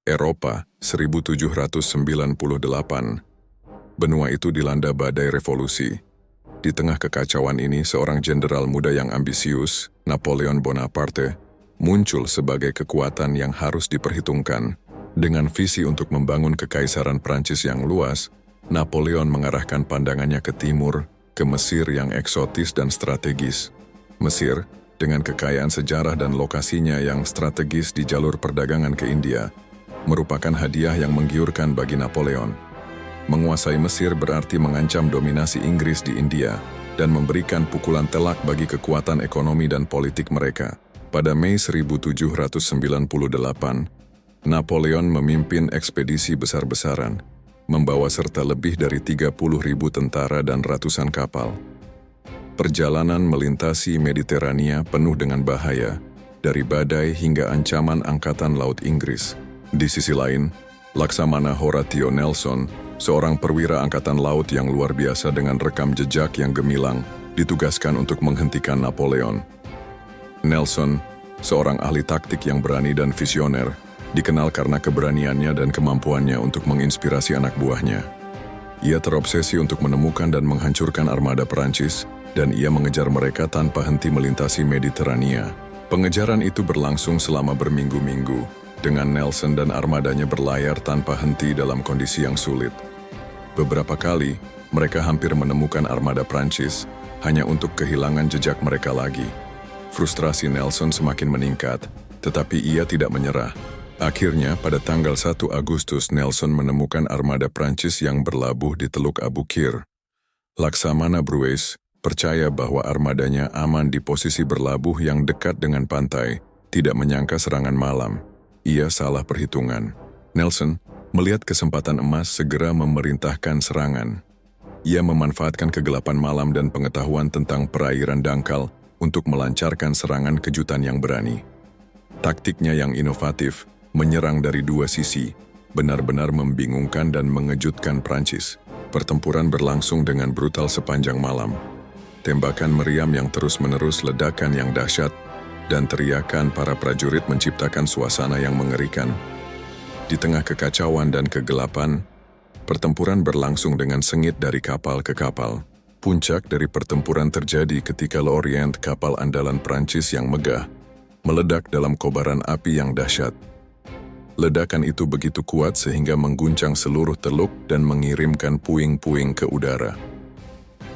Eropa, 1798. Benua itu dilanda badai revolusi. Di tengah kekacauan ini, seorang jenderal muda yang ambisius, Napoleon Bonaparte, muncul sebagai kekuatan yang harus diperhitungkan. Dengan visi untuk membangun kekaisaran Prancis yang luas, Napoleon mengarahkan pandangannya ke timur, ke Mesir yang eksotis dan strategis. Mesir, dengan kekayaan sejarah dan lokasinya yang strategis di jalur perdagangan ke India, merupakan hadiah yang menggiurkan bagi Napoleon. Menguasai Mesir berarti mengancam dominasi Inggris di India dan memberikan pukulan telak bagi kekuatan ekonomi dan politik mereka. Pada Mei 1798, Napoleon memimpin ekspedisi besar-besaran, membawa serta lebih dari 30.000 tentara dan ratusan kapal. Perjalanan melintasi Mediterania penuh dengan bahaya, dari badai hingga ancaman angkatan laut Inggris. Di sisi lain, Laksamana Horatio Nelson, seorang perwira angkatan laut yang luar biasa dengan rekam jejak yang gemilang, ditugaskan untuk menghentikan Napoleon. Nelson, seorang ahli taktik yang berani dan visioner, dikenal karena keberaniannya dan kemampuannya untuk menginspirasi anak buahnya. Ia terobsesi untuk menemukan dan menghancurkan armada Perancis, dan ia mengejar mereka tanpa henti melintasi Mediterania. Pengejaran itu berlangsung selama berminggu-minggu, dengan Nelson dan armadanya berlayar tanpa henti dalam kondisi yang sulit. Beberapa kali, mereka hampir menemukan armada Prancis, hanya untuk kehilangan jejak mereka lagi. Frustrasi Nelson semakin meningkat, tetapi ia tidak menyerah. Akhirnya, pada tanggal 1 Agustus, Nelson menemukan armada Prancis yang berlabuh di Teluk Abu Qir. Laksamana Brueys percaya bahwa armadanya aman di posisi berlabuh yang dekat dengan pantai, tidak menyangka serangan malam. Ia salah perhitungan. Nelson melihat kesempatan emas segera memerintahkan serangan. Ia memanfaatkan kegelapan malam dan pengetahuan tentang perairan dangkal untuk melancarkan serangan kejutan yang berani. Taktiknya yang inovatif, menyerang dari dua sisi, benar-benar membingungkan dan mengejutkan Prancis. Pertempuran berlangsung dengan brutal sepanjang malam. Tembakan meriam yang terus-menerus, ledakan yang dahsyat, dan teriakan para prajurit menciptakan suasana yang mengerikan. Di tengah kekacauan dan kegelapan, pertempuran berlangsung dengan sengit dari kapal ke kapal. Puncak dari pertempuran terjadi ketika L'Orient, kapal andalan Prancis yang megah, meledak dalam kobaran api yang dahsyat. Ledakan itu begitu kuat sehingga mengguncang seluruh teluk dan mengirimkan puing-puing ke udara.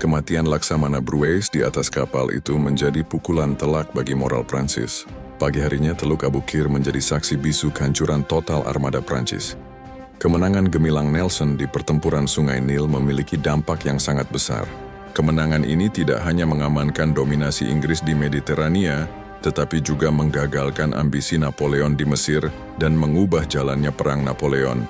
Kematian Laksamana Brueys di atas kapal itu menjadi pukulan telak bagi moral Prancis. Pagi harinya Teluk Abu Qir menjadi saksi bisu kehancuran total armada Prancis. Kemenangan gemilang Nelson di pertempuran Sungai Nil memiliki dampak yang sangat besar. Kemenangan ini tidak hanya mengamankan dominasi Inggris di Mediterania, tetapi juga menggagalkan ambisi Napoleon di Mesir dan mengubah jalannya perang Napoleon.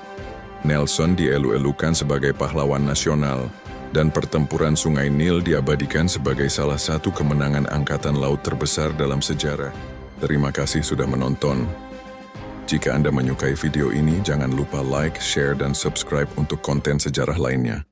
Nelson dielu-elukan sebagai pahlawan nasional, dan pertempuran Sungai Nil diabadikan sebagai salah satu kemenangan angkatan laut terbesar dalam sejarah. Terima kasih sudah menonton. Jika Anda menyukai video ini, jangan lupa like, share, dan subscribe untuk konten sejarah lainnya.